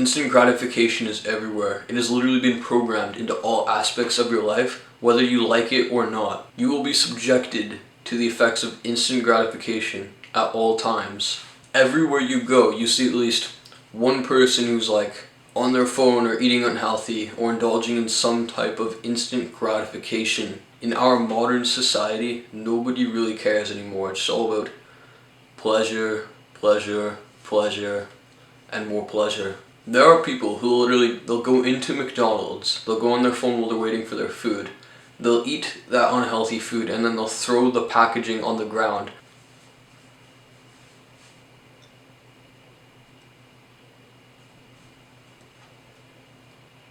Instant gratification is everywhere. It has literally been programmed into all aspects of your life, whether you like it or not. You will be subjected to the effects of instant gratification at all times. Everywhere you go, you see at least one person who's like on their phone or eating unhealthy or indulging in some type of instant gratification. In our modern society, nobody really cares anymore. It's all about pleasure, pleasure, pleasure, and more pleasure. There are people who literally, they'll go into McDonald's, they'll go on their phone while they're waiting for their food, they'll eat that unhealthy food, and then they'll throw the packaging on the ground.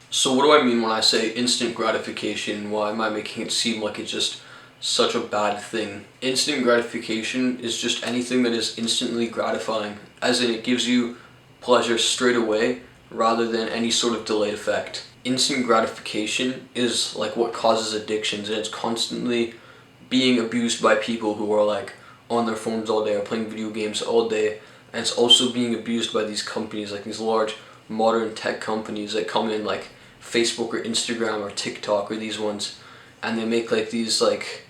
So what do I mean when I say instant gratification? Why am I making it seem like it's just such a bad thing? Instant gratification is just anything that is instantly gratifying, as in it gives you pleasure straight away rather than any sort of delayed effect. Instant gratification is like what causes addictions, and it's constantly being abused by people who are like on their phones all day or playing video games all day, and it's also being abused by these companies, like these large modern tech companies that come in like Facebook or Instagram or TikTok or these ones, and they make like these like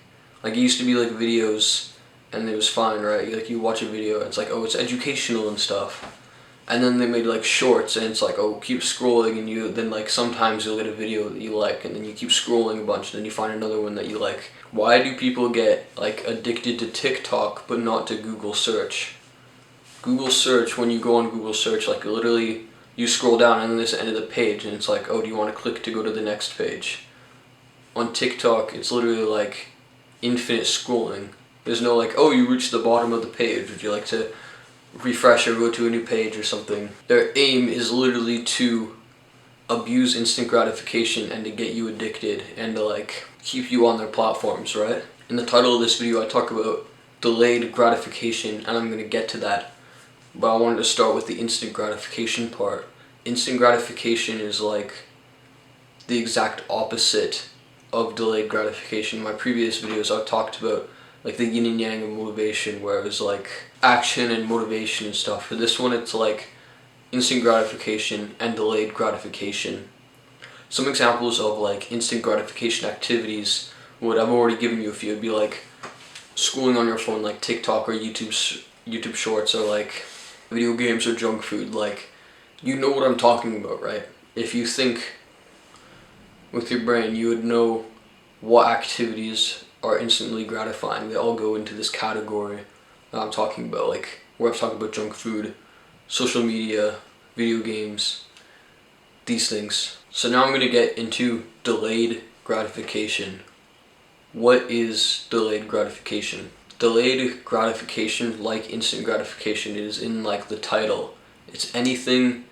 it used to be like videos and it was fine, right? Like you watch a video and it's like, oh, it's educational and stuff. And then they made like shorts and it's like, oh, keep scrolling, and you then like sometimes you'll get a video that you like and then you keep scrolling a bunch and then you find another one that you like. Why do people get like addicted to TikTok but not to Google search? Google search, when you go on Google search, like literally you scroll down and then there's the end of the page and it's like, oh, do you want to click to go to the next page? On TikTok, it's literally like infinite scrolling. There's no like, oh, you reached the bottom of the page, would you like to refresh or go to a new page or something? Their aim is literally to abuse instant gratification and to get you addicted and to like keep you on their platforms, right? In the title of this video I talk about delayed gratification, and I'm going to get to that, but I wanted to start with the instant gratification part. Instant gratification is like the exact opposite of delayed gratification. In my previous videos I've talked about like the yin and yang of motivation, where it was like action and motivation and stuff. For this one it's like instant gratification and delayed gratification. Some examples of like instant gratification activities, what I've already given you a few, would be like scrolling on your phone, like TikTok or YouTube shorts, or like video games or junk food. Like, you know what I'm talking about, right? If you think with your brain, you would know what activities are instantly gratifying. They all go into this category that I'm talking about, like where I've talked about junk food, social media, video games, these things. So now I'm going to get into delayed gratification. What is delayed gratification? Delayed gratification, like instant gratification, is in like the title. It's anything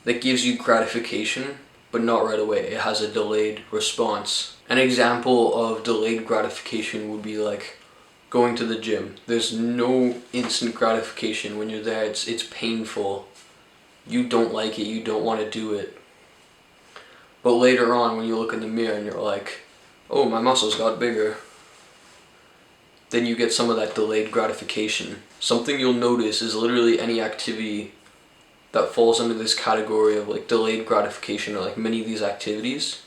that gives you gratification but not right away. It has a delayed response. An example of delayed gratification would be like going to the gym. There's no instant gratification when you're there. It's painful. You don't like it, you don't want to do it. But later on, when you look in the mirror and you're like, oh, my muscles got bigger, then you get some of that delayed gratification. Something you'll notice is literally any activity that falls under this category of like delayed gratification, or like many of these activities.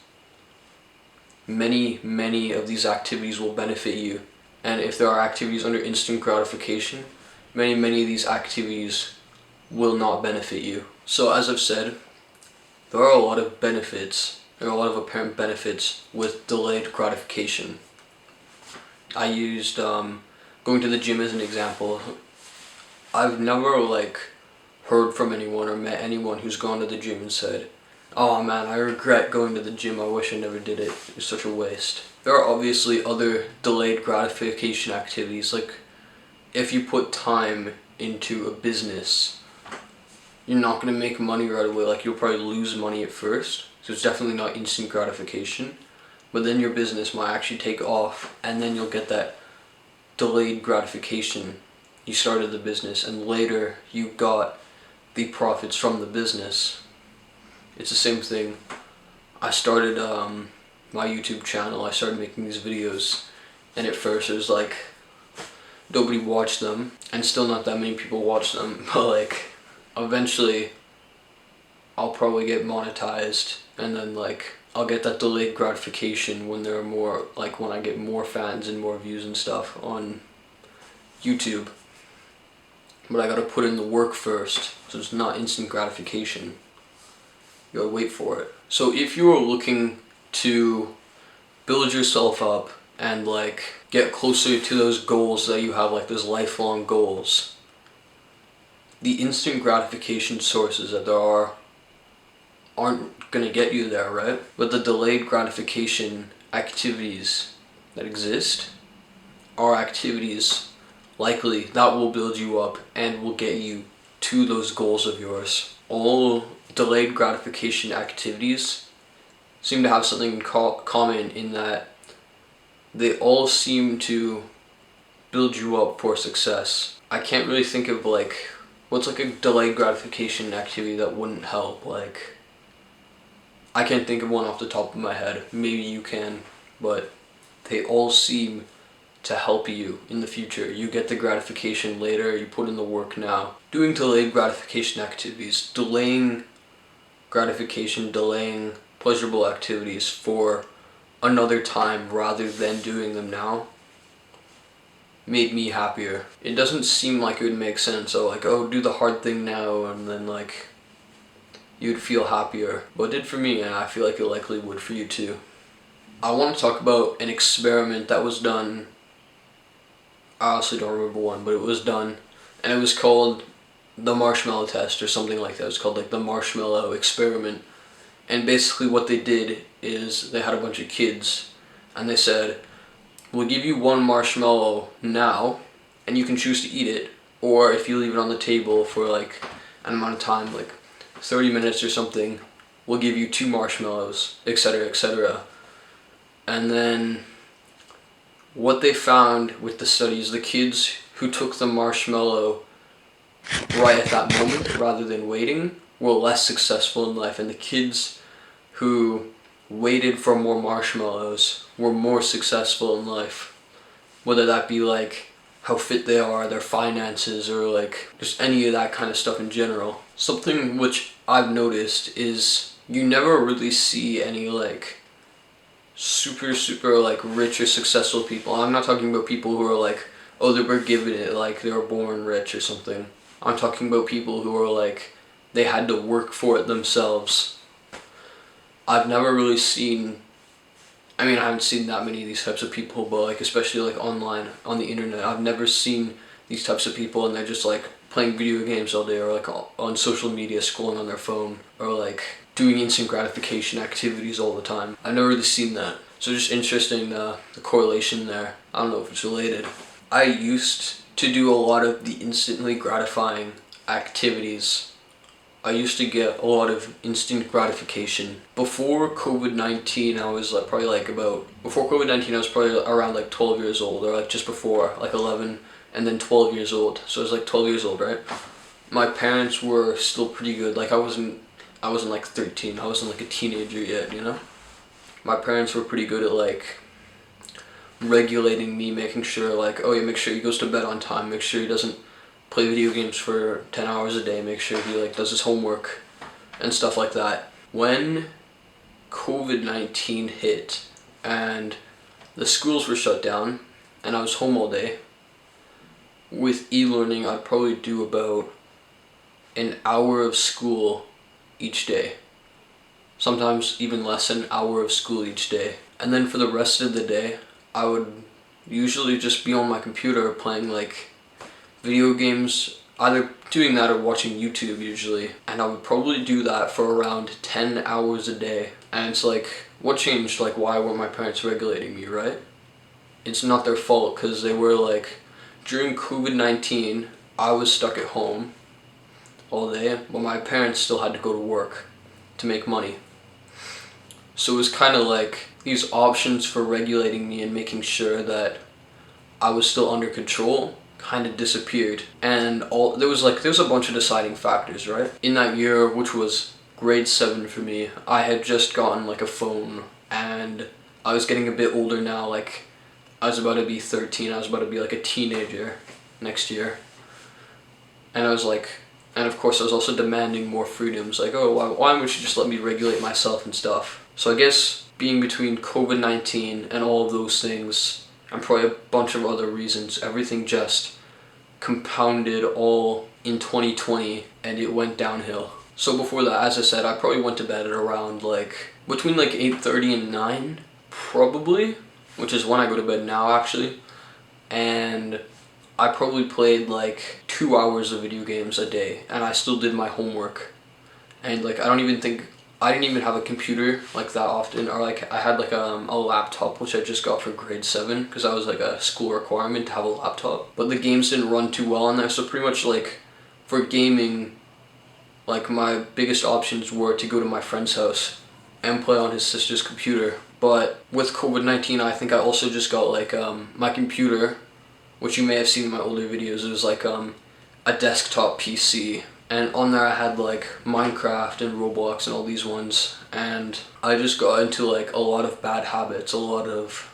Many of these activities will benefit you. And if there are activities under instant gratification, many of these activities will not benefit you. So as I've said, there are a lot of benefits, there are a lot of apparent benefits with delayed gratification. I used going to the gym as an example. I've never like heard from anyone or met anyone who's gone to the gym and said, oh man, I regret going to the gym, I wish I never did it, it's such a waste. There are obviously other delayed gratification activities, like if you put time into a business, you're not going to make money right away. Like, you'll probably lose money at first, so it's definitely not instant gratification, but then your business might actually take off, and then you'll get that delayed gratification. You started the business and later you got the profits from the business. It's the same thing. I started my YouTube channel, I started making these videos, and at first it was like nobody watched them, and still not that many people watched them, but like eventually I'll probably get monetized, and then like I'll get that delayed gratification when there are more, like when I get more fans and more views and stuff on YouTube. But I gotta put in the work first, so it's not instant gratification. You gotta wait for it. So if you are looking to build yourself up and like get closer to those goals that you have, like those lifelong goals, the instant gratification sources that there aren't gonna get you there, right? But the delayed gratification activities that exist are activities likely that will build you up and will get you to those goals of yours. All delayed gratification activities seem to have something in common in that they all seem to build you up for success. I can't really think of like what's like a delayed gratification activity that wouldn't help. Like, I can't think of one off the top of my head. Maybe you can, but they all seem to help you in the future. You get the gratification later, you put in the work now. Doing delayed gratification activities, delaying gratification, delaying pleasurable activities for another time rather than doing them now made me happier. It doesn't seem like it would make sense. So like, oh, do the hard thing now and then like you'd feel happier. But it did for me, and I feel like it likely would for you too. I want to talk about an experiment that was done. I honestly don't remember one, but it was done, and it was called the marshmallow test or something like that. It was called like the marshmallow experiment. And basically what they did is they had a bunch of kids and they said, we'll give you one marshmallow now and you can choose to eat it, or if you leave it on the table for like an amount of time, like 30 minutes or something, we'll give you 2 marshmallows, etc., etc. And then what they found with the studies, the kids who took the marshmallow right at that moment rather than waiting were less successful in life, and the kids who waited for more marshmallows were more successful in life. Whether that be like how fit they are, their finances, or like just any of that kind of stuff in general. Something which I've noticed is you never really see any like super like rich or successful people. I'm not talking about people who are like, oh, they were given it, like they were born rich or something. I'm talking about people who are like, they had to work for it themselves. I've never really seen, I mean, I haven't seen that many of these types of people, but like especially like online, on the internet, I've never seen these types of people and they're just like playing video games all day, or like on social media scrolling on their phone, or like doing instant gratification activities all the time. I've never really seen that. So just interesting, the correlation there. I don't know if it's related. I used to do a lot of the instantly gratifying activities. I used to get a lot of instant gratification. Before COVID-19, I was like before COVID-19 I was probably around like 12 years old, or like just before, like 11 and then 12 years old. So I was like 12 years old, right? My parents were still pretty good. Like I wasn't like 13, I wasn't like a teenager yet, you know? My parents were pretty good at like regulating me, making sure like, oh yeah, make sure he goes to bed on time, make sure he doesn't play video games for 10 hours a day, make sure he like does his homework and stuff like that. When COVID-19 hit and the schools were shut down and I was home all day, with e-learning I'd probably do about an hour of school each day. Sometimes even less than an hour of school each day. And then for the rest of the day, I would usually just be on my computer playing like video games, either doing that or watching YouTube usually. And I would probably do that for around 10 hours a day. And it's like, what changed? Like, why were my parents regulating me, right? It's not their fault, because they were like, during COVID-19, I was stuck at home all day, but my parents still had to go to work to make money. So it was kind of like these options for regulating me and making sure that I was still under control kind of disappeared. And there was a bunch of deciding factors, right? In that year, which was grade 7 for me, I had just gotten like a phone, and I was getting a bit older now. Like I was about to be 13, I was about to be like a teenager next year. And And of course I was also demanding more freedoms, like, oh, why wouldn't you just let me regulate myself and stuff? So I guess being between COVID-19 and all of those things, and probably a bunch of other reasons, everything just compounded all in 2020 and it went downhill. So before that, as I said, I probably went to bed at around like between like 8:30 and 9 probably, which is when I go to bed now actually. And I probably played like 2 hours of video games a day, and I still did my homework. And like I didn't even have a computer like that often, or like I had like a laptop which I just got for grade 7 because that was like a school requirement to have a laptop. But the games didn't run too well on there, so pretty much like for gaming, like my biggest options were to go to my friend's house and play on his sister's computer. But with COVID-19, I think I also just got like my computer, which you may have seen in my older videos. It was like a desktop PC, and on there I had like Minecraft and Roblox and all these ones, and I just got into like a lot of bad habits, a lot of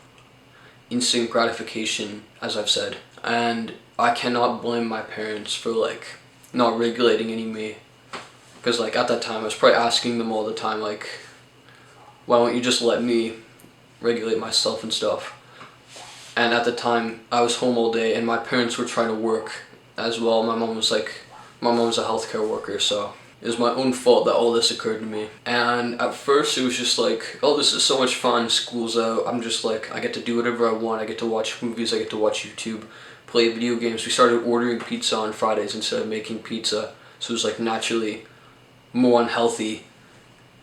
instant gratification, as I've said. And I cannot blame my parents for like not regulating any me, because like at that time I was probably asking them all the time like, why won't you just let me regulate myself and stuff? And at the time I was home all day and my parents were trying to work as well. My mom was a healthcare worker, so it was my own fault that all this occurred to me. And at first it was just like, oh, this is so much fun, school's out, I'm just like, I get to do whatever I want, I get to watch movies, I get to watch YouTube, play video games. We started ordering pizza on Fridays instead of making pizza, so it was like naturally more unhealthy.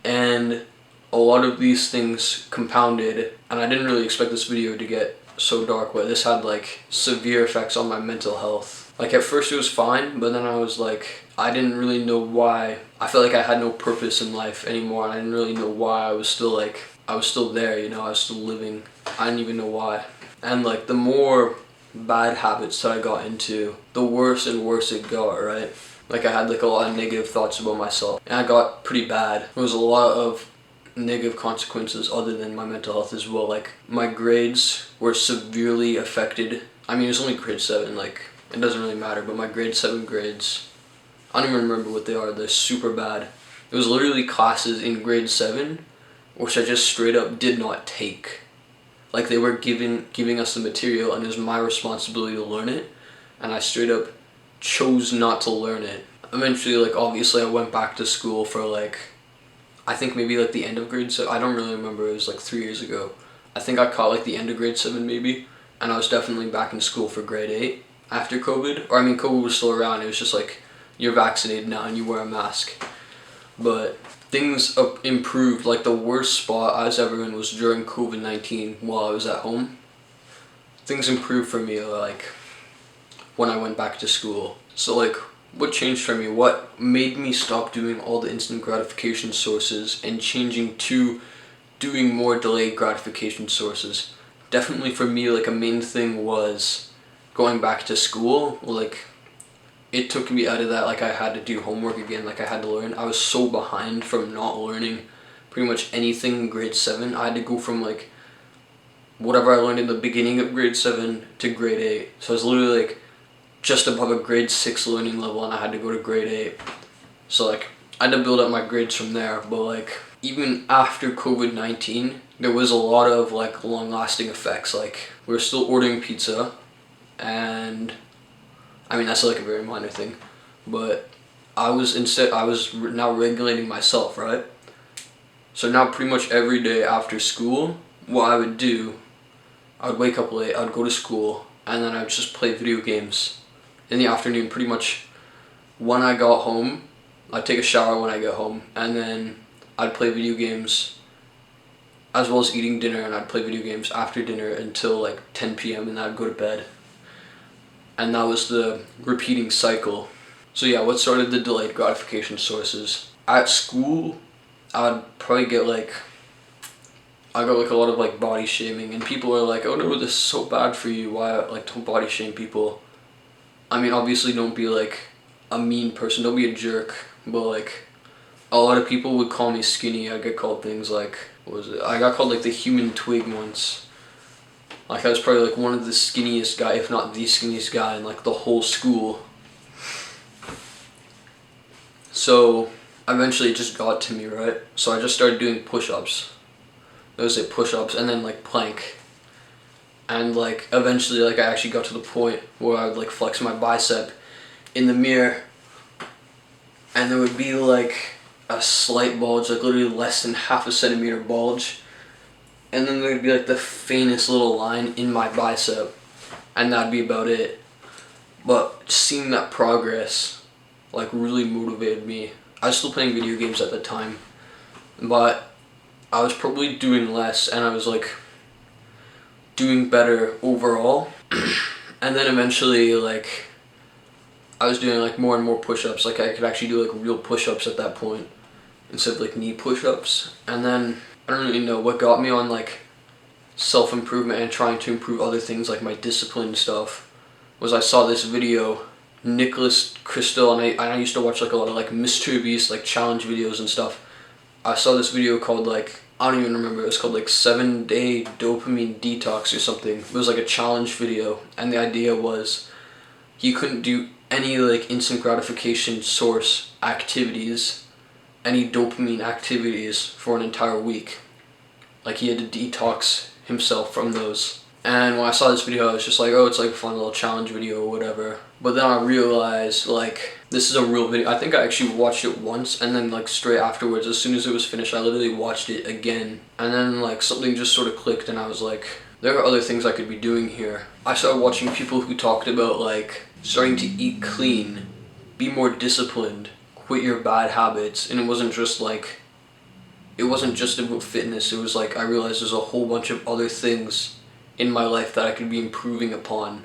And a lot of these things compounded, and I didn't really expect this video to get so dark, but this had like severe effects on my mental health. Like at first it was fine, but then I was like, I didn't really know why. I felt like I had no purpose in life anymore, and I didn't really know why I was still there, you know, I was still living. I didn't even know why. And like the more bad habits that I got into, the worse and worse it got, right? Like I had like a lot of negative thoughts about myself, and I got pretty bad. There was a lot of negative consequences other than my mental health as well. Like my grades were severely affected. I mean, it was only grade 7, like it doesn't really matter, but my grade 7 grades, I don't even remember what they are, they're super bad. It was literally classes in grade 7 which I just straight up did not take. Like they were giving us the material and it was my responsibility to learn it, and I straight up chose not to learn it. Eventually, like obviously I went back to school for like, I think maybe like the end of grade 7, I don't really remember, it was like 3 years ago. I think I caught like the end of grade 7 maybe, and I was definitely back in school for grade 8 after COVID. Or I mean, COVID was still around, it was just like, you're vaccinated now and you wear a mask. But things improved. Like the worst spot I was ever in was during COVID-19 while I was at home. Things improved for me like when I went back to school. So like, what changed for me? What made me stop doing all the instant gratification sources and changing to doing more delayed gratification sources? Definitely for me, like a main thing was going back to school. Like it took me out of that, like I had to do homework again, like I had to learn. I was so behind from not learning pretty much anything in grade 7. I had to go from like whatever I learned in the beginning of grade 7 to grade 8. So I was literally like just above a grade 6 learning level, and I had to go to grade 8. So like I had to build up my grades from there. But like even after COVID-19, there was a lot of like long lasting effects. Like we were still ordering pizza, and I mean that's like a very minor thing, but I was now regulating myself, right? So now pretty much every day after school, what I would do, I would wake up late, I would go to school, and then I would just play video games in the afternoon. Pretty much when I got home, I'd take a shower when I get home, and then I'd play video games as well as eating dinner, and I'd play video games after dinner until like 10 p.m. and then I'd go to bed. And that was the repeating cycle. So yeah, what started the delayed gratification sources? At school, I would probably get like, I got like a lot of like body shaming, and people are like, oh no, this is so bad for you, why, like don't body shame people. I mean obviously don't be like a mean person, don't be a jerk, but like a lot of people would call me skinny. I get called things like, what was it? I got called like the human twig once. Like I was probably like one of the skinniest guy, if not the skinniest guy in like the whole school. So eventually it just got to me, right? So I just started doing push-ups. Those say push-ups, and then like plank. And like eventually like I actually got to the point where I would like flex my bicep in the mirror, and there would be like a slight bulge, like literally less than half a centimeter bulge, and then there'd be like the faintest little line in my bicep, and that'd be about it. But seeing that progress like really motivated me. I was still playing video games at the time, but I was probably doing less, and I was like doing better overall. And then eventually like I was doing like more and more push-ups. Like I could actually do like real push-ups at that point instead of like knee push-ups. And then I don't really know what got me on like self-improvement and trying to improve other things like my discipline and stuff was I saw this video, Nicholas Crystal, and I used to watch like a lot of like Mr. Beast like challenge videos and stuff. I saw this video called like, I don't even remember, it was called like 7-day dopamine detox or something. It was like a challenge video, and the idea was he couldn't do any like instant gratification source activities, any dopamine activities for an entire week. Like he had to detox himself from those. And when I saw this video I was just like, oh, it's like a fun little challenge video or whatever. But then I realized like this is a real video. I think I actually watched it once, and then like straight afterwards, as soon as it was finished, I literally watched it again. And then like something just sort of clicked, and I was like, there are other things I could be doing here. I started watching people who talked about like starting to eat clean, be more disciplined, quit your bad habits, and it wasn't just about fitness. It was like I realized there's a whole bunch of other things in my life that I could be improving upon.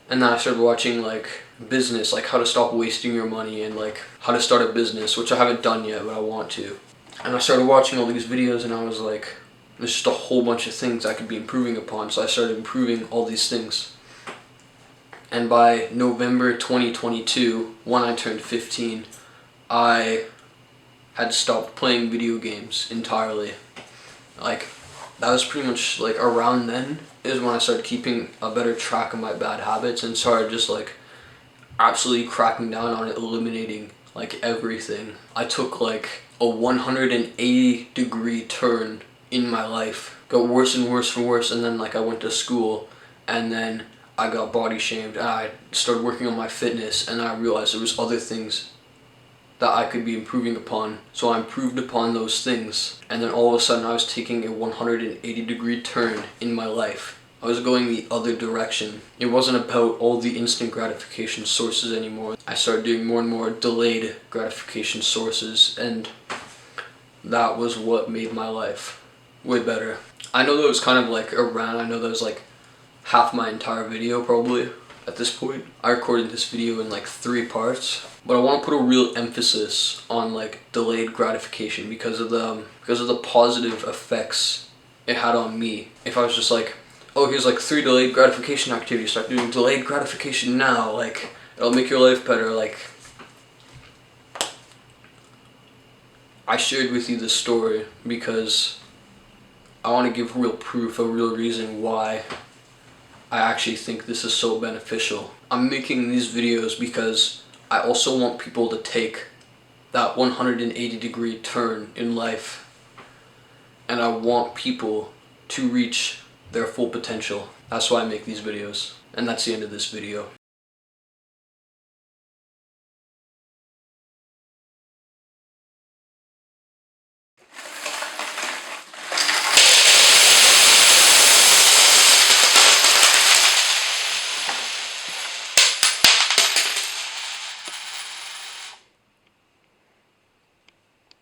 And then I started watching like business, like how to stop wasting your money, and like how to start a business, which I haven't done yet, but I want to. And I started watching all these videos, and I was like, there's just a whole bunch of things I could be improving upon. So I started improving all these things. And by November 2022, when I turned 15, I had stopped playing video games entirely. Like, that was pretty much like around then is when I started keeping a better track of my bad habits and started just like absolutely cracking down on it, eliminating like everything. I took like a 180-degree turn in my life. Got worse and worse and worse, and then like I went to school, and then I got body shamed, and I started working on my fitness, and I realized there was other things that I could be improving upon. So I improved upon those things, and then all of a sudden I was taking a 180-degree turn in my life. I was going the other direction. It wasn't about all the instant gratification sources anymore. I started doing more and more delayed gratification sources, and that was what made my life way better. I know that was kind of like I know that was like half my entire video probably at this point. I recorded this video in like 3 parts, but I want to put a real emphasis on like delayed gratification because of the positive effects it had on me. If I was just like, oh, here's like 3 delayed gratification activities, start doing delayed gratification now, like it'll make your life better. Like, I shared with you this story because I want to give real proof, a real reason why I actually think this is so beneficial. I'm making these videos because I also want people to take that 180-degree turn in life, and I want people to reach their full potential. That's why I make these videos. And that's the end of this video.